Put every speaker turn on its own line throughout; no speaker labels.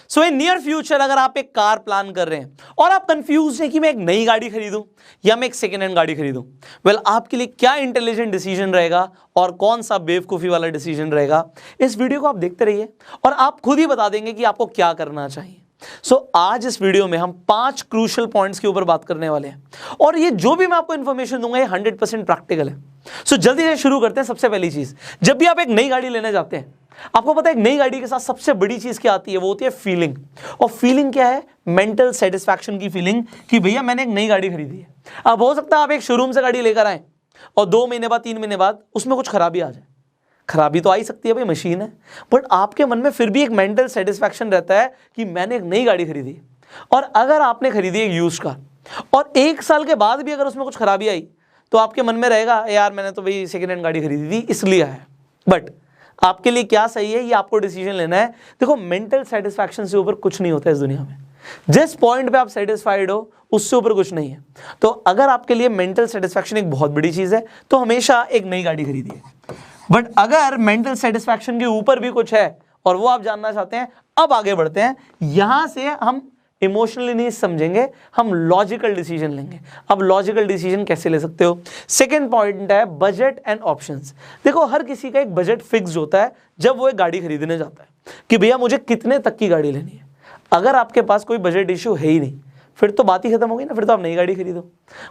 So in near future अगर आप एक कार प्लान कर रहे हैं और आप कंफ्यूज हैं कि मैं एक नई गाड़ी खरीदूं या मैं एक सेकेंड हैंड गाड़ी खरीदूं, वेल आपके लिए क्या इंटेलिजेंट डिसीजन रहेगा और कौन सा बेवकूफ़ी वाला डिसीजन रहेगा, इस वीडियो को आप देखते रहिए और आप खुद ही बता देंगे कि आपको क्या करना चाहिए। आज इस वीडियो में हम 5 क्रूशियल पॉइंट्स के ऊपर बात करने वाले हैं और ये जो भी मैं आपको इन्फॉर्मेशन दूंगा ये 100% प्रैक्टिकल है। जल्दी से शुरू करते हैं। सबसे पहली चीज, जब भी आप एक नई गाड़ी लेने जाते हैं, आपको पता है एक नई गाड़ी के साथ सबसे बड़ी चीज क्या आती है, वो होती है फीलिंग। और फीलिंग क्या है? मेंटल सेटिस्फैक्शन की फीलिंग कि भैया मैंने एक नई गाड़ी खरीदी है। अब हो सकता है आप एक शोरूम से गाड़ी लेकर आए और 2 महीने बाद 3 महीने बाद उसमें कुछ खराबी आ जाए। खराबी तो आ ही सकती है, भाई मशीन है, बट आपके मन में फिर भी एक मेंटल सेटिस्फैक्शन रहता है कि मैंने एक नई गाड़ी खरीदी। और अगर आपने खरीदी एक यूज्ड कार और 1 साल के बाद भी अगर उसमें कुछ खराबी आई तो आपके मन में रहेगा यार मैंने तो भाई सेकेंड हैंड गाड़ी खरीदी थी इसलिए है। बट आपके लिए क्या सही है ये आपको डिसीजन लेना है। देखो, मेंटल सेटिस्फैक्शन से ऊपर कुछ नहीं होता इस दुनिया में। जिस पॉइंट पे आप सेटिस्फाइड हो उससे ऊपर कुछ नहीं है। तो अगर आपके लिए मेंटल सेटिस्फैक्शन एक बहुत बड़ी चीज है तो हमेशा एक नई गाड़ी खरीदिए। बट अगर मेंटल सेटिस्फैक्शन के ऊपर भी कुछ है और वो आप जानना चाहते हैं, अब आगे बढ़ते हैं। यहां से हम इमोशनली नहीं समझेंगे, हम लॉजिकल डिसीजन लेंगे। अब लॉजिकल डिसीजन कैसे ले सकते हो? सेकंड पॉइंट है बजट एंड ऑप्शंस। देखो, हर किसी का एक बजट फिक्स होता है जब वो एक गाड़ी खरीदने जाता है कि भैया मुझे कितने तक की गाड़ी लेनी है। अगर आपके पास कोई बजट इशू है ही नहीं, फिर तो बात ही खत्म होगी ना, फिर तो आप नई गाड़ी खरीदो।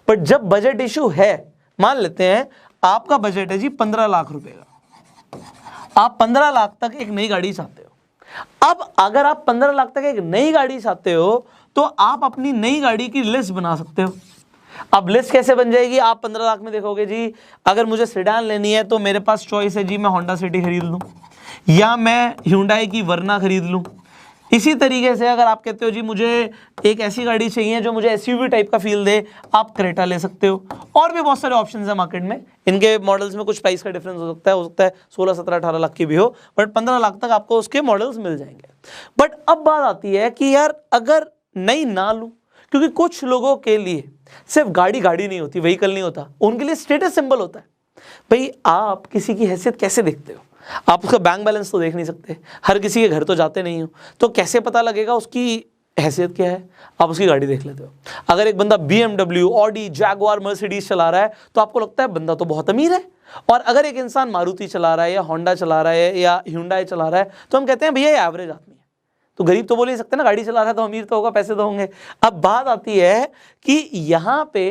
बट जब बजट इशू है, मान लेते हैं आपका बजट है जी 15 लाख रुपए का, आप 15 लाख तक एक नई गाड़ी चाहते हो। अब अगर आप 15 लाख तक एक नई गाड़ी चाहते हो तो आप अपनी नई गाड़ी की लिस्ट बना सकते हो। अब लिस्ट कैसे बन जाएगी? आप 15 लाख में देखोगे जी अगर मुझे सेडान लेनी है तो मेरे पास चॉइस है जी, मैं होंडा सिटी खरीद लूं या मैं ह्यूंडई की वर्ना खरीद लूं। इसी तरीके से अगर आप कहते हो जी मुझे एक ऐसी गाड़ी चाहिए जो मुझे एसयूवी टाइप का फील दे, आप क्रेटा ले सकते हो। और भी बहुत सारे ऑप्शंस हैं मार्केट में। इनके मॉडल्स में कुछ प्राइस का डिफरेंस हो सकता है 16, 17, 18 लाख की भी हो, बट 15 लाख तक आपको उसके मॉडल्स मिल जाएंगे। बट अब बात आती है कि यार अगर नई ना लूं, क्योंकि कुछ लोगों के लिए सिर्फ गाड़ी नहीं होती, व्हीकल नहीं होता, उनके लिए स्टेटस सिंबल होता है। भाई आप किसी की हैसियत कैसे देखते हो? आप उसका बैंक बैलेंस तो देख नहीं सकते, हर किसी के घर तो जाते नहीं हो, तो कैसे पता लगेगा उसकी हैसियत क्या है? आप उसकी गाड़ी देख लेते हो। अगर एक बंदा BMW, ऑडी, जैगुआर, मर्सिडीज चला रहा है तो आपको लगता है बंदा तो बहुत अमीर है। और अगर एक इंसान मारुति चला रहा है या होंडा चला रहा है या ह्यूंडई चला रहा है तो हम कहते हैं भैया ये एवरेज आदमी है। तो गरीब तो बोल ही सकते ना, गाड़ी चला रहा है तो अमीर तो होगा, पैसे तो होंगे। अब बात आती है कि यहाँ पे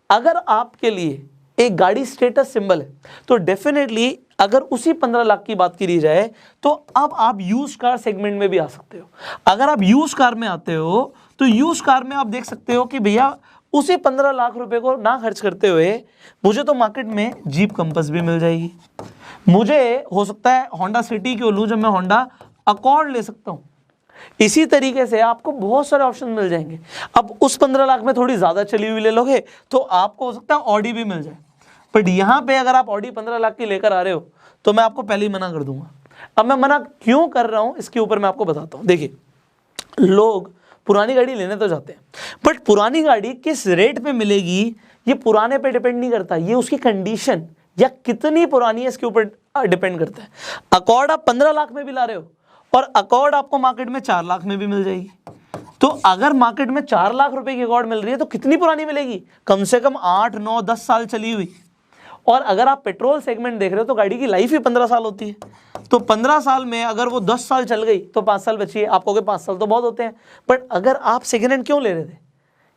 अगर आपके लिए एक गाड़ी स्टेटस सिंबल है तो डेफिनेटली अगर उसी 15 लाख की बात की जाए तो अब आप यूज्ड कार सेगमेंट में भी आ सकते हो। अगर आप यूज्ड कार में आते हो तो यूज्ड कार में आप देख सकते हो कि भैया उसी 15 लाख रुपए को ना खर्च करते हुए मुझे तो मार्केट में जीप कंपस भी मिल जाएगी, मुझे हो सकता है होंडा सिटी क्यों लूं जब मैं होंडा अकॉर्ड ले सकता हूं। इसी तरीके से आपको बहुत सारे ऑप्शन मिल जाएंगे। अब उस 15 लाख में थोड़ी ज्यादा चली हुई ले लोगे तो आपको हो सकता है ऑडी भी मिल जाए। बट यहां पे अगर आप ऑडी 15 लाख की लेकर आ रहे हो तो मैं आपको पहले ही मना कर दूंगा। अब मैं मना क्यों कर रहा हूं इसके ऊपर मैं आपको बताता हूं। देखिए, लोग पुरानी गाड़ी लेने तो जाते हैं, बट पुरानी गाड़ी किस रेट पे मिलेगी ये पुराने पे डिपेंड नहीं करता, ये उसकी कंडीशन या कितनी पुरानी है इसके ऊपर डिपेंड करता है। अकॉर्ड आप 15 लाख में भी ला रहे हो और अकॉर्ड आपको मार्केट में 4 लाख में भी मिल जाएगी। तो अगर मार्केट में 4 लाख रुपए की अकॉर्ड मिल रही है तो कितनी पुरानी मिलेगी? कम से कम 8, 9, 10 साल चली हुई। और अगर आप पेट्रोल सेगमेंट देख रहे हो तो गाड़ी की लाइफ ही 15 साल होती है। तो 15 साल में अगर वो 10 साल चल गई तो 5 साल बची है। आप कहोगे 5 साल तो बहुत होते हैं, बट अगर आप सेकेंड हैंड क्यों ले रहे थे?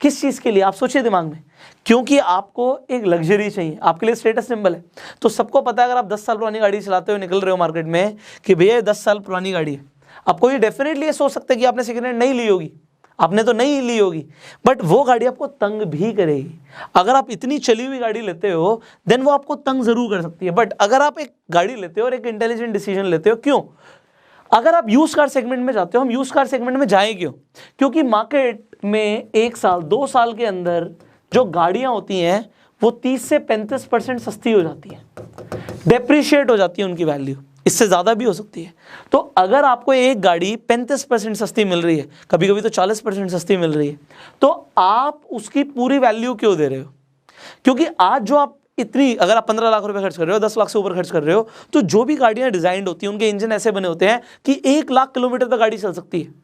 किस चीज़ के लिए? आप सोचिए दिमाग में। क्योंकि आपको एक लग्जरी चाहिए, आपके लिए स्टेटस सिंबल है। तो सबको पता है अगर आप 10 साल पुरानी गाड़ी चलाते हुए निकल रहे हो मार्केट में कि भैया 10 साल पुरानी गाड़ी है, आपको ये डेफिनेटली ये सोच सकते हैं कि आपने सेकेंड हैंड नहीं ली होगी, आपने तो नहीं ली होगी, बट वो गाड़ी आपको तंग भी करेगी। अगर आप इतनी चली हुई गाड़ी लेते हो देन वो आपको तंग जरूर कर सकती है। बट अगर आप एक गाड़ी लेते हो और एक इंटेलिजेंट डिसीजन लेते हो, क्यों? अगर आप यूज कार सेगमेंट में जाते हो, हम यूज कार सेगमेंट में जाएं क्यों? क्योंकि मार्केट में 1 साल 2 साल के अंदर जो गाड़ियां होती हैं वो 30 से 35% सस्ती हो जाती हैं, डेप्रिशिएट हो जाती है उनकी वैल्यू, इससे ज़्यादा भी हो सकती है। तो अगर आपको एक गाड़ी 35% सस्ती मिल रही है, कभी कभी तो 40% सस्ती मिल रही है, तो आप उसकी पूरी वैल्यू क्यों दे रहे हो? क्योंकि आज जो आप इतनी, अगर आप 15 लाख रुपए खर्च कर रहे हो, 10 लाख से ऊपर खर्च कर रहे हो, तो जो भी गाड़ियां डिजाइन होती हैं उनके इंजन ऐसे बने होते हैं कि 1 लाख किलोमीटर तक गाड़ी चल सकती है।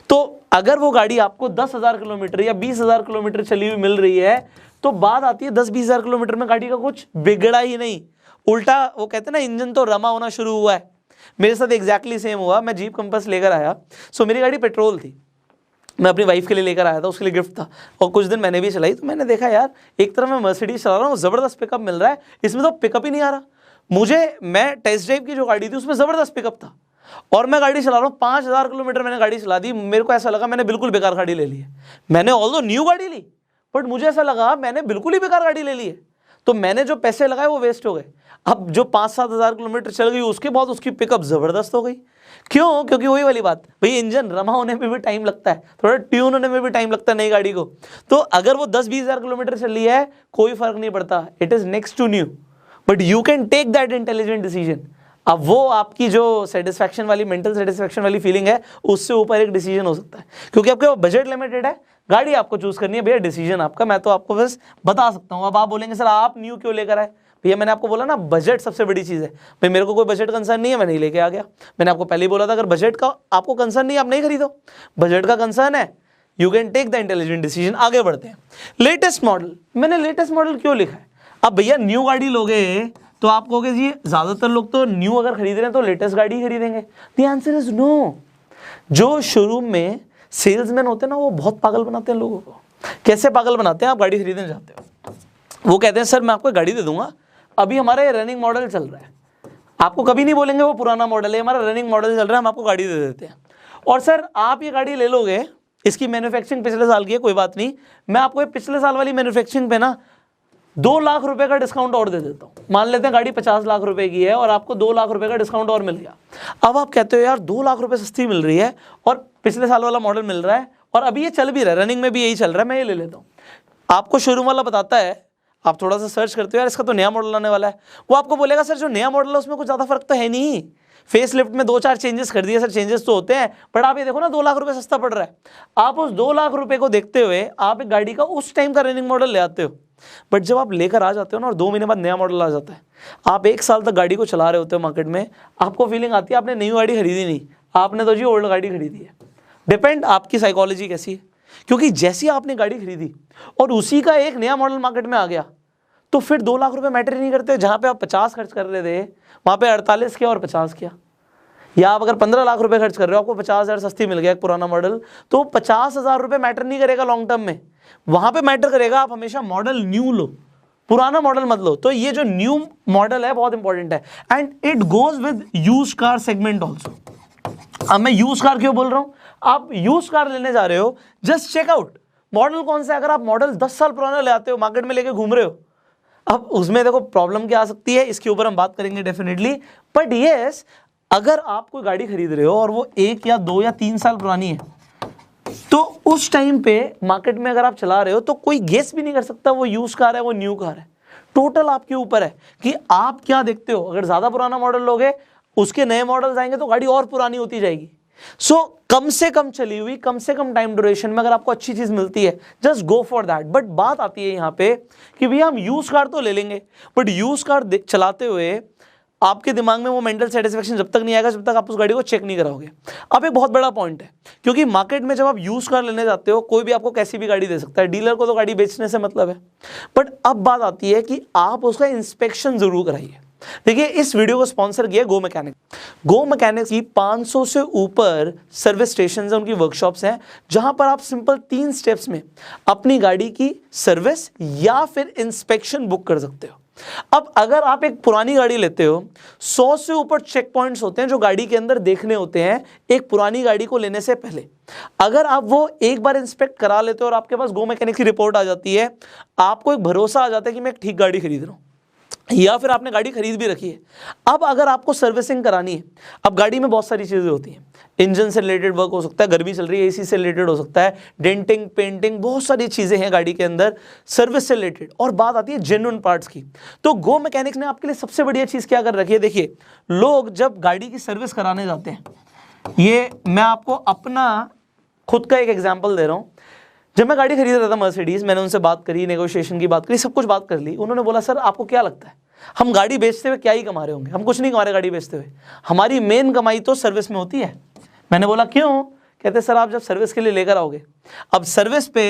तो अगर वो गाड़ी आपको 10,000 किलोमीटर या 20,000 किलोमीटर चली हुई मिल रही है तो बात आती है 10-20,000 किलोमीटर में गाड़ी का कुछ बिगड़ा ही नहीं, उल्टा वो कहते हैं ना इंजन तो रमा होना शुरू हुआ है। मेरे साथ एग्जैक्टली सेम हुआ। मैं जीप कंपास लेकर आया, सो मेरी गाड़ी पेट्रोल थी, मैं अपनी वाइफ के लिए लेकर आया था, उसके लिए गिफ्ट था, और कुछ दिन मैंने भी चलाई। तो मैंने देखा यार एक तरफ मैं मर्सिडीज चला रहा हूँ, ज़बरदस्त पिकअप मिल रहा है, इसमें तो पिकअप ही नहीं आ रहा मुझे। मैं टेस्ट ड्राइव की जो गाड़ी थी उसमें ज़बरदस्त पिकअप था, और मैं गाड़ी चला रहा हूँ 5,000 किलोमीटर मैंने गाड़ी चला दी। मेरे को ऐसा लगा मैंने बिल्कुल बेकार गाड़ी ले ली है। मैंने ऑल्दो न्यू गाड़ी ली, बट मुझे ऐसा लगा मैंने बिल्कुल ही बेकार गाड़ी ले ली है, तो मैंने जो पैसे लगाए वो वेस्ट हो गए। अब जो 5-7 हज़ार किलोमीटर चल गई उसके बाद उसकी पिकअप ज़बरदस्त हो गई। क्यों? क्योंकि वही वाली बात, भाई इंजन रमा होने में भी टाइम लगता है, थोड़ा ट्यून होने में भी टाइम लगता है नई गाड़ी को। तो अगर वो 10-20 हज़ार किलोमीटर चल रही है कोई फर्क नहीं पड़ता, it is next to new, but you can take that intelligent decision. अब वो आपकी जो सेटिस्फैक्शन वाली, मेंटल सेटिस्फैक्शन वाली फीलिंग है, उससे ऊपर एक डिसीजन हो सकता है, क्योंकि आपके बजट लिमिटेड है, गाड़ी आपको चूज करनी है भैया, डिसीजन आपका। मैं तो आपको बस बता सकता हूँ। अब आप बोलेंगे सर आप न्यू क्यों लेकर आए? भैया मैंने आपको बोला ना बजट सबसे बड़ी चीज़ है। भाई मेरे को कोई बजट कंसर्न नहीं है, मैं नहीं लेके आ गया। मैंने आपको पहले ही बोला था अगर बजट का आपको कंसर्न नहीं है आप नहीं खरीदो, बजट का कंसर्न है you can take the intelligent decision. आगे बढ़ते हैं। लेटेस्ट मॉडल, मैंने लेटेस्ट मॉडल क्यों लिखा है? अब भैया न्यू गाड़ी लोगे तो आप कहोगे जी ज़्यादातर लोग तो न्यू अगर खरीद रहे हैं तो लेटेस्ट गाड़ी खरीदेंगे। The answer is no. जो शोरूम में सेल्समैन होते हैं ना वो बहुत पागल बनाते हैं लोगों को। कैसे पागल बनाते हैं? आप गाड़ी खरीदने जाते हो, वो कहते हैं सर मैं आपको गाड़ी दे दूंगा, अभी हमारा ये रनिंग मॉडल चल रहा है। आपको कभी नहीं बोलेंगे वो पुराना मॉडल है, हमारा रनिंग मॉडल चल रहा है, हम आपको गाड़ी दे देते हैं। और सर आप ये गाड़ी ले लोगे, इसकी मैन्युफैक्चरिंग पिछले साल की है, कोई बात नहीं, मैं आपको ये पिछले साल वाली मैन्युफैक्चरिंग पे ना 2 लाख रुपए का डिस्काउंट और दे देता हूँ। मान लेते हैं गाड़ी 50 लाख रुपए की है और आपको 2 लाख रुपए का डिस्काउंट और मिल गया। अब आप कहते हो यार 2 लाख रुपए सस्ती मिल रही है और पिछले साल वाला मॉडल मिल रहा है और अभी ये चल भी रहा है, रनिंग में भी यही चल रहा है, मैं ये ले लेता हूँ। आपको शोरूम वाला बताता है, आप थोड़ा सा सर्च करते हो यार इसका तो नया मॉडल आने वाला है, वो आपको बोलेगा सर जो नया मॉडल है उसमें कुछ ज़्यादा फर्क तो है नहीं, फेस लिफ्ट में 2-4 चेंजेस कर दिए। सर चेंजेस तो होते हैं, बट आप ये देखो ना 2 लाख रुपए सस्ता पड़ रहा है। आप उस 2 लाख रुपए को देखते हुए आप एक गाड़ी का उस टाइम का रनिंग मॉडल ले आते हो, बट जब आप लेकर आ जाते हो ना और 2 महीने बाद नया मॉडल आ जाता है, आप 1 साल तक गाड़ी को चला रहे होते हो मार्केट में, आपको फीलिंग आती है आपने नई गाड़ी खरीदी नहीं, आपने तो जी ओल्ड गाड़ी खरीदी है। डिपेंड आपकी साइकोलॉजी कैसी है, क्योंकि जैसी आपने गाड़ी खरीदी और उसी का एक नया मॉडल मार्केट में आ गया तो फिर 2 लाख रुपए मैटर ही नहीं करते। जहां पे आप 50 खर्च कर रहे थे वहां पे 48 किया और 50 किया, या आप अगर 15 लाख रुपए खर्च कर रहे हो, आपको 50,000 सस्ती मिल गया एक पुराना मॉडल, तो 50,000 रुपए मैटर नहीं करेगा लॉन्ग टर्म में। वहां पे मैटर करेगा आप हमेशा मॉडल न्यू लो, पुराना मॉडल मत लो। तो ये जो न्यू मॉडल है बहुत इंपॉर्टेंट है, and it goes with use car segment also. अब मैं यूज कार क्यों बोल रहा हूं? आप यूज कार लेने जा रहे हो, जस्ट चेक आउट मॉडल कौन सा है। अगर आप मॉडल 10 साल पुराना ले आते हो, मार्केट में लेके घूम रहे हो, अब उसमें देखो प्रॉब्लम क्या आ सकती है, इसके ऊपर हम बात करेंगे डेफिनेटली। बट यस, अगर आप कोई गाड़ी खरीद रहे हो और वो 1 या 2 या 3 साल पुरानी है, तो उस टाइम पे मार्केट में अगर आप चला रहे हो तो कोई गेस भी नहीं कर सकता वो यूज कार है वो न्यू कार है। टोटल आपके ऊपर है कि आप क्या देखते हो। अगर ज्यादा पुराना मॉडल लोगे, उसके नए मॉडल्स आएंगे तो गाड़ी और पुरानी होती जाएगी। सो कम से कम चली हुई, कम से कम टाइम ड्यूरेशन में अगर आपको अच्छी चीज मिलती है, just go for that. But बात आती है यहाँ पे कि भैया हम यूज कार तो ले लेंगे, बट यूज कार चलाते हुए आपके दिमाग में वो मेंटल सेटिस्फेक्शन जब तक नहीं आएगा जब तक आप उस गाड़ी को चेक नहीं कराओगे। अब एक बहुत बड़ा पॉइंट है, क्योंकि मार्केट में जब आप यूज कार लेने जाते हो, कोई भी आपको कैसी भी गाड़ी दे सकता है, डीलर को तो गाड़ी बेचने से मतलब है। बट अब बात आती है कि आप उसका इंस्पेक्शन जरूर कराइए। देखिए, इस वीडियो को स्पॉन्सर किया गो मैकेनिक। गो मैकेनिक की 500 से ऊपर सर्विस स्टेशन है, उनकी वर्कशॉप्स हैं, जहां पर आप सिंपल 3 स्टेप्स में अपनी गाड़ी की सर्विस या फिर इंस्पेक्शन बुक कर सकते हो। अब अगर आप एक पुरानी गाड़ी लेते हो, 100 से ऊपर चेक पॉइंट्स होते हैं जो गाड़ी के अंदर देखने होते हैं एक पुरानी गाड़ी को लेने से पहले। अगर आप वो एक बार इंस्पेक्ट करा लेते हो और आपके पास गो मैकेनिक की रिपोर्ट आ जाती है, आपको एक भरोसा आ जाता है कि मैं एक ठीक गाड़ी खरीद रहा हूं, या फिर आपने गाड़ी खरीद भी रखी है। अब अगर आपको सर्विसिंग करानी है, अब गाड़ी में बहुत सारी चीजें होती हैं, इंजन से रिलेटेड वर्क हो सकता है, गर्मी चल रही है एसी से रिलेटेड हो सकता है, डेंटिंग पेंटिंग, बहुत सारी चीजें हैं गाड़ी के अंदर सर्विस से रिलेटेड। और बात आती है जेन्युइन पार्ट्स की, तो गो मैकेनिक ने आपके लिए सबसे बढ़िया चीज क्या कर रखी है। देखिए, लोग जब गाड़ी की सर्विस कराने जाते हैं, ये मैं आपको अपना खुद का एक एग्जाम्पल दे रहा हूँ। जब मैं गाड़ी खरीद रहा था मर्सिडीज, मैंने उनसे बात करी, नेगोशिएशन की बात करी, सब कुछ बात कर ली। उन्होंने बोला सर आपको क्या लगता है हम गाड़ी बेचते हुए क्या ही कमा रहे होंगे? हम कुछ नहीं कमा रहे गाड़ी बेचते हुए, हमारी मेन कमाई तो सर्विस में होती है। मैंने बोला क्यों? कहते सर आप जब सर्विस के लिए लेकर आओगे, अब सर्विस पे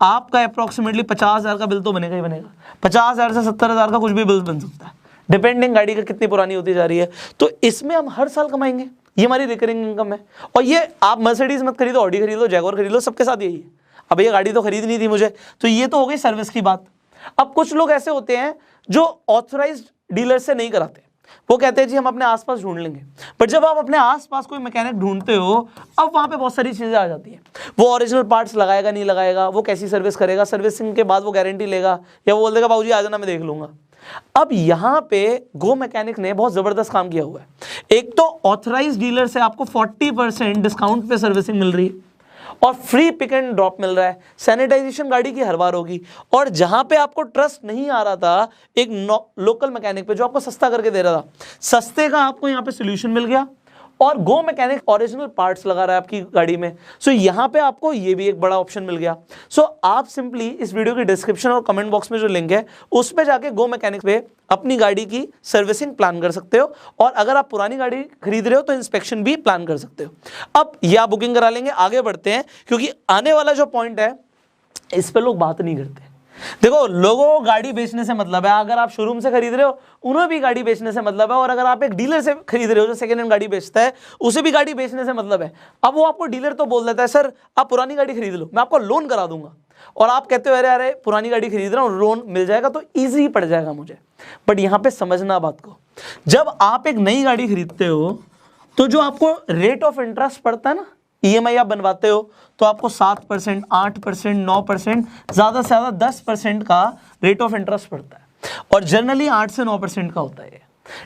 आपका अप्रॉक्सीमेटली 50,000 का बिल तो बनेगा ही बनेगा, 50,000 से 70,000 का कुछ भी बिल बन सकता है, डिपेंडिंग गाड़ी का कितनी पुरानी होती जा रही है। तो इसमें हम हर साल कमाएंगे, ये हमारी रिकरिंग इनकम है। और ये आप मर्सिडीज मत खरीदो, ऑडी खरीदो, जैगुआर खरीद लो, सबके साथ यही है। अब ये गाड़ी तो खरीदनी थी मुझे, तो ये तो हो गई सर्विस की बात। अब कुछ लोग ऐसे होते हैं जो ऑथराइज्ड डीलर से नहीं कराते, वो कहते हैं जी हम अपने आसपास ढूंढ लेंगे। बट जब आप अपने आसपास कोई मैकेनिक ढूंढते हो, अब वहां पे बहुत सारी चीजें आ जाती हैं। वो ओरिजिनल पार्ट्स लगाएगा नहीं लगाएगा, वो कैसी सर्विस करेगा, सर्विसिंग के बाद वो गारंटी लेगा, या वो बोल देगा बाबूजी आ जाना मैं देख लूंगा। अब यहाँ पे गो मैकेनिक ने बहुत जबरदस्त काम किया हुआ है। एक तो ऑथराइज्ड डीलर से आपको 40% डिस्काउंट पे सर्विसिंग मिल रही है, और फ्री पिक एंड ड्रॉप मिल रहा है, सैनिटाइजेशन गाड़ी की हर बार होगी। और जहां पे आपको ट्रस्ट नहीं आ रहा था एक लोकल मैकेनिक पे जो आपको सस्ता करके दे रहा था, सस्ते का आपको यहाँ पे सोल्यूशन मिल गया। और गो मैकेनिक ओरिजिनल पार्ट्स लगा रहा है आपकी गाड़ी में, सो यहाँ पे आपको ये भी एक बड़ा ऑप्शन मिल गया। सो आप सिंपली इस वीडियो की डिस्क्रिप्शन और कमेंट बॉक्स में जो लिंक है उस पे जाके गो मैकेनिक पे अपनी गाड़ी की सर्विसिंग प्लान कर सकते हो, और अगर आप पुरानी गाड़ी खरीद रहे हो तो इंस्पेक्शन भी प्लान कर सकते हो। अब ये आप बुकिंग करा लेंगे। आगे बढ़ते हैं, क्योंकि आने वाला जो पॉइंट है इस पे लोग बात नहीं करते। देखो, लोगों को गाड़ी बेचने से मतलब है, अगर आप शोरूम से खरीद रहे हो उन्हें भी गाड़ी बेचने से मतलब है, और अगर आप एक डीलर से खरीद रहे हो जो सेकंड हैंड गाड़ी बेचता है उसे भी गाड़ी बेचने से मतलब है। अब वो आपको डीलर तो बोल देता है सर आप पुरानी गाड़ी खरीद लो, मैं आपको लोन करा दूंगा, और आप कहते हो अरे अरे पुरानी गाड़ी खरीद रहा हूँ, लोन मिल जाएगा तो ईजी पड़ जाएगा मुझे। बट यहाँ पे समझना बात को, जब आप एक नई गाड़ी खरीदते हो तो जो आपको रेट ऑफ इंटरेस्ट पड़ता है ना, EMI आप बनवाते हो तो आपको 7%, 8%, 9%, ज़्यादा से ज़्यादा 10% का रेट ऑफ इंटरेस्ट पड़ता है, और जनरली 8 से 9% का होता है,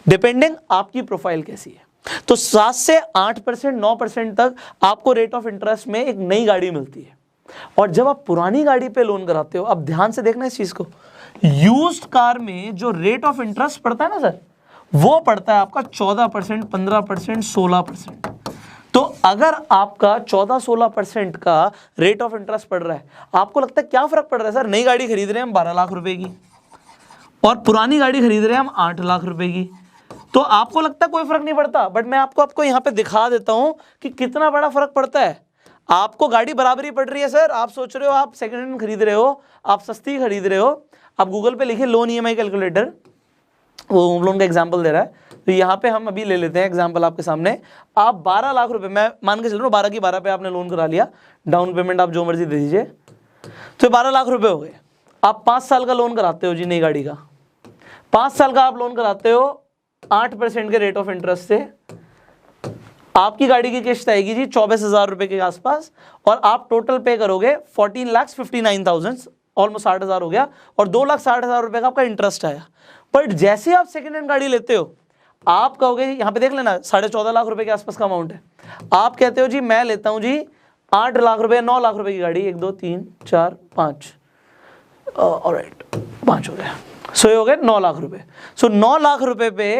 डिपेंडिंग आपकी प्रोफाइल कैसी है। तो 7 से 8%, 9% तक आपको रेट ऑफ इंटरेस्ट में एक नई गाड़ी मिलती है। और जब आप पुरानी गाड़ी पे लोन कराते हो, अब ध्यान से देखना इस चीज़ को, यूज्ड कार में जो रेट ऑफ इंटरेस्ट पड़ता है ना सर, वो पड़ता है आपका 14%, 15%, 16%। तो अगर आपका 14-16% का रेट ऑफ इंटरेस्ट पड़ रहा है, आपको लगता है क्या फर्क पड़ रहा है सर, नई गाड़ी खरीद रहे हैं हम 12 लाख रुपए की और पुरानी गाड़ी खरीद रहे हैं हम 8 लाख रुपए की, तो आपको लगता है कोई फर्क नहीं पड़ता। बट मैं आपको यहाँ पे दिखा देता हूं कि कितना बड़ा फर्क पड़ता है। आपको गाड़ी बराबरी पड़ रही है सर, आप सोच रहे हो आप सेकेंड हैंड खरीद रहे हो, आप सस्ती खरीद रहे हो, आप गूगल पे लिखिए लोन EMI कैलकुलेटर, वो होम लोन का एग्जाम्पल दे रहा है। तो यहाँ पे हम अभी ले लेते हैं एग्जाम्पल आपके सामने। आप 12 लाख रुपए, मैं मान के चल रहा हूँ 12 की 12 पे आपने लोन करा लिया, डाउन पेमेंट आप जो मर्जी दे दीजिए, तो 12 लाख रुपए हो गए। आप 5 साल का लोन कराते हो जी नई गाड़ी का, 5 साल का आप लोन कराते हो 8% के रेट ऑफ इंटरेस्ट से, आपकी गाड़ी की किस्त आएगी जी 24,000 रुपए के आसपास, और आप टोटल पे करोगे 14,59,000, ऑलमोस्ट 60,000 हो गया, और 2,60,000 रुपए का आपका इंटरेस्ट आया। बट जैसे आप सेकेंड हैंड गाड़ी लेते हो, आप कहोगे, यहाँ पे देख लेना 14.5 लाख रुपए के आसपास का अमाउंट है, आप कहते हो जी मैं लेता हूँ जी 8 लाख रुपए, 9 लाख रुपए की गाड़ी, 1 2 3 4 5, ऑलराइट 5 हो गया, सो ये हो गए 9 लाख रुपए। सो 9 लाख रुपए पे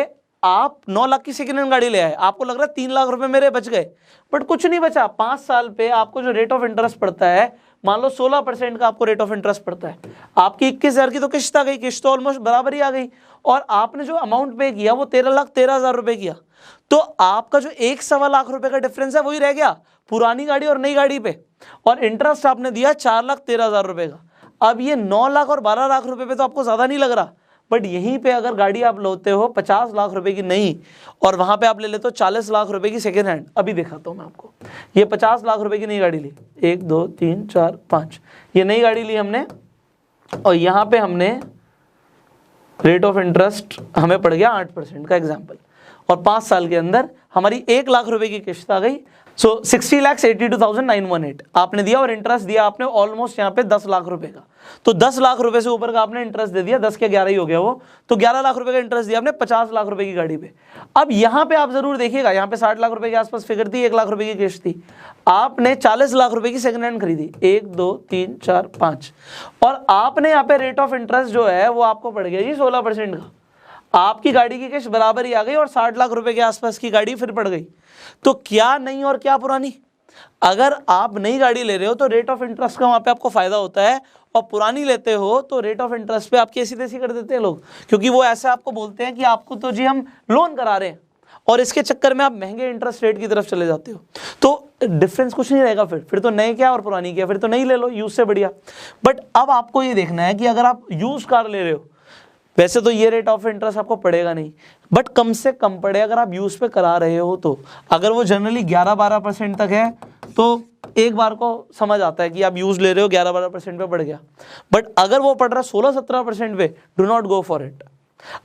आप 9 लाख की सेकेंड हैंड गाड़ी ले आए, आपको लग रहा है 3 लाख रुपए मेरे बच गए, बट कुछ नहीं बचा। 5 साल पे आपको जो रेट ऑफ इंटरेस्ट पड़ता है, मान लो 16% का आपको रेट ऑफ इंटरेस्ट पड़ता है, आपकी 21,000 की तो किस्त आ गई, किस्त तो ऑलमोस्ट बराबर ही आ गई, और आपने जो अमाउंट पे किया वो 13,13,000 रुपए किया, तो आपका जो 1.25 लाख रुपए का डिफरेंस है वही रह गया पुरानी गाड़ी और नई गाड़ी पे, और इंटरेस्ट आपने दिया 4,13,000 रुपए का। अब ये 9 लाख और 12 लाख रुपए पे तो आपको ज्यादा नहीं लग रहा, बट यहीं पे अगर गाड़ी आप लेते हो 50 लाख रुपए की नई, और वहां पे आप ले लेते हो 40 लाख रुपए की सेकेंड हैंड, अभी दिखाता हूं मैं आपको। ये 50 लाख रुपए की नई गाड़ी ली, 1 2 3 4 5, ये नई गाड़ी ली हमने, और यहाँ पे हमने रेट ऑफ इंटरेस्ट हमें पड़ गया 8% का एग्जाम्पल, और 5 साल के अंदर हमारी 1 लाख रुपए की किस्त आ गई। सो 60,82,918 आपने दिया, और इंटरेस्ट दिया आपने ऑलमोस्ट यहाँ पे 10 लाख रुपए का, तो 10 लाख रुपए से ऊपर का आपने इंटरेस्ट दे दिया, 10 के 11 ही हो गया वो, तो 11 लाख रुपए का इंटरेस्ट दिया आपने 50 लाख रुपए की गाड़ी पे। अब यहाँ पे आप जरूर देखिएगा, यहाँ पे 60 लाख रुपए के आसपास फिगर थी, 1 लाख रुपए की किस्त थी, आपने 40 लाख रुपए की सेकंड हैंड खरीदी, 1 2 3 4 5, और आपने यहाँ पे रेट ऑफ इंटरेस्ट जो है वो आपको पड़ गया जी 16% का, आपकी गाड़ी की किस्त बराबर ही आ गई, और 60 लाख रुपए के आसपास की गाड़ी फिर पड़ गई। तो क्या नई और क्या पुरानी? अगर आप नई गाड़ी ले रहे हो तो रेट ऑफ इंटरेस्ट का वहां पे आपको फायदा होता है, और पुरानी लेते हो तो रेट ऑफ इंटरेस्ट पे आपकी ऐसी तैसी कर देते हैं लोग, क्योंकि वो ऐसा आपको बोलते हैं कि आपको तो जी हम लोन करा रहे हैं, और इसके चक्कर में आप महंगे इंटरेस्ट रेट की तरफ चले जाते हो, तो डिफरेंस कुछ नहीं रहेगा। फिर तो नए क्या और पुरानी क्या, फिर तो नई ले लो, यूज से बढ़िया। बट अब आपको ये देखना है कि अगर आप यूज कार ले रहे हो, वैसे तो ये रेट ऑफ इंटरेस्ट आपको पड़ेगा नहीं, बट कम से कम पड़े अगर आप यूज पे करा रहे हो तो। अगर वो जनरली 11-12% तक है तो एक बार को समझ आता है कि आप यूज ले रहे हो, 11-12% पे पड़ गया। बट अगर वो पड़ रहा है 16-17% पे, do not go for it.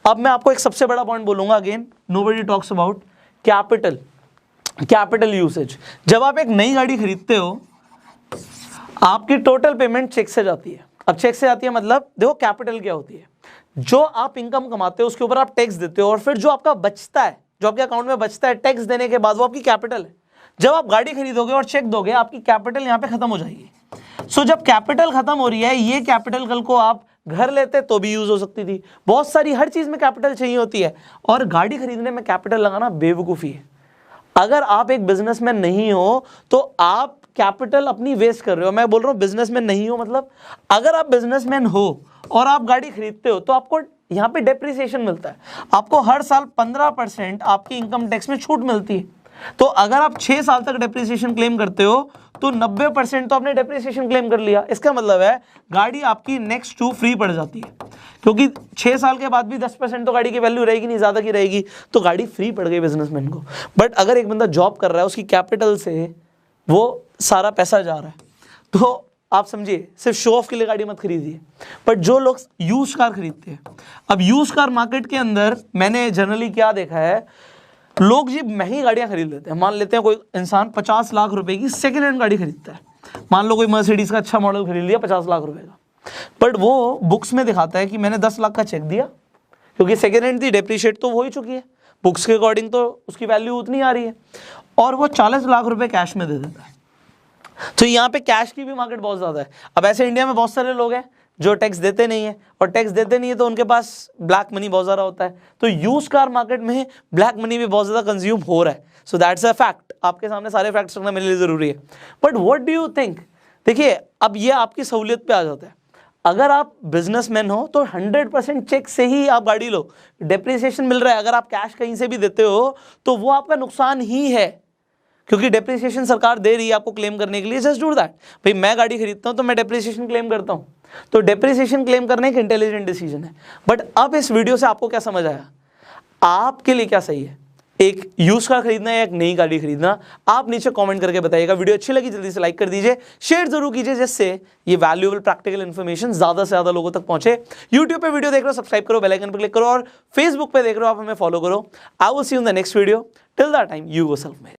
अब मैं आपको एक सबसे बड़ा पॉइंट बोलूंगा, again nobody talks about capital usage. जब आप एक नई गाड़ी खरीदते हो, आपकी टोटल पेमेंट चेक से जाती है। अब चेक से जाती है मतलब देखो कैपिटल क्या होती है, जो आप इनकम कमाते हो उसके ऊपर आप टैक्स देते हो, और फिर जो आपका बचता है, जो आपके अकाउंट में बचता है टैक्स देने के बाद, वो आपकी कैपिटल है। जब आप गाड़ी खरीदोगे और चेक दोगे, आपकी कैपिटल यहाँ पे खत्म हो जाएगी। सो जब कैपिटल खत्म हो रही है, ये कैपिटल कल को आप घर लेते तो भी यूज हो सकती थी, बहुत सारी हर चीज में कैपिटल चाहिए होती है, और गाड़ी खरीदने में कैपिटल लगाना बेवकूफी है। अगर आप एक बिजनेसमैन नहीं हो तो आप कैपिटल अपनी वेस्ट कर रहे हो। मैं बोल रहा हूं बिजनेसमैन नहीं हो मतलब, अगर आप बिजनेसमैन हो और आप गाड़ी खरीदते हो तो आपको यहाँ पे डेप्रिसिएशन मिलता है, आपको हर साल 15% आपकी इनकम टैक्स में छूट मिलती है। तो अगर आप 6 साल तक डेप्रिसिएशन क्लेम करते हो तो 90% तो आपने डेप्रिसिएशन क्लेम कर लिया। इसका मतलब है गाड़ी आपकी नेक्स्ट टू फ्री पड़ जाती है, क्योंकि 6 साल के बाद भी 10% तो गाड़ी की वैल्यू रहेगी नहीं, ज्यादा की रहेगी, तो गाड़ी फ्री पड़ गई बिजनेसमैन को। बट अगर एक बंदा जॉब कर रहा है, उसकी कैपिटल से वो सारा पैसा जा रहा है, तो आप समझिए सिर्फ शो ऑफ के लिए गाड़ी मत खरीदिए। बट जो लोग यूज कार खरीदते हैं, अब यूज कार मार्केट के अंदर मैंने जनरली क्या देखा है, लोग जी महंगी गाड़ियां खरीद लेते हैं। मान लेते हैं कोई इंसान 50 लाख रुपए की सेकेंड हैंड गाड़ी खरीदता है, मान लो कोई मर्सिडीज का अच्छा मॉडल खरीद लिया 50 लाख रुपए का, बट वो बुक्स में दिखाता है कि मैंने 10 लाख का चेक दिया, क्योंकि सेकेंड हैंड थी, डेप्रिशिएट तो हो ही चुकी है, बुक्स के अकॉर्डिंग तो उसकी वैल्यू उतनी आ रही है, और वो 40 लाख रुपए कैश में दे देता है। तो यहाँ पे कैश की भी मार्केट बहुत ज्यादा है। अब ऐसे इंडिया में बहुत सारे लोग हैं जो टैक्स देते नहीं है, और टैक्स देते नहीं है तो उनके पास ब्लैक मनी बहुत ज़्यादा होता है। तो यूज कार मार्केट में ब्लैक मनी भी बहुत ज़्यादा कंज्यूम हो रहा है। So that's a fact. आपके सामने सारे फैक्ट्स रखना मेरे लिए ज़रूरी है। But what do you think, देखिए अब ये आपकी सहूलियत पे आ जाता है। अगर आप बिजनेसमैन हो तो 100% चेक से ही आप गाड़ी लो, डेप्रिसिएशन मिल रहा है। अगर आप कैश कहीं से भी देते हो तो वो आपका नुकसान ही है, क्योंकि डेप्रिसिएशन सरकार दे रही है आपको क्लेम करने के लिए। Just do that. भाई मैं गाड़ी खरीदता हूं तो मैं डेप्रिसिएशन क्लेम करता हूं, तो डेप्रिसिएशन क्लेम करना एक इंटेलिजेंट डिसीजन है। बट अब इस वीडियो से आपको क्या समझ आया, आपके लिए क्या सही है, एक यूज कार खरीदना या एक नई गाड़ी खरीदना? आप नीचे कमेंट करके बताइएगा। वीडियो अच्छी लगी जल्दी से लाइक कर दीजिए, शेयर जरूर कीजिए, जिससे ये वैल्यूएबल प्रैक्टिकल इन्फॉर्मेशन ज्यादा से ज्यादा लोगों तक पहुंचे। यूट्यूब पे वीडियो देख रहे हो सब्सक्राइब करो, बेल आइकन पर क्लिक करो, और फेसबुक पे देख रहे हो आप हमें फॉलो करो। I will see you in the next video. Till that time you go self made.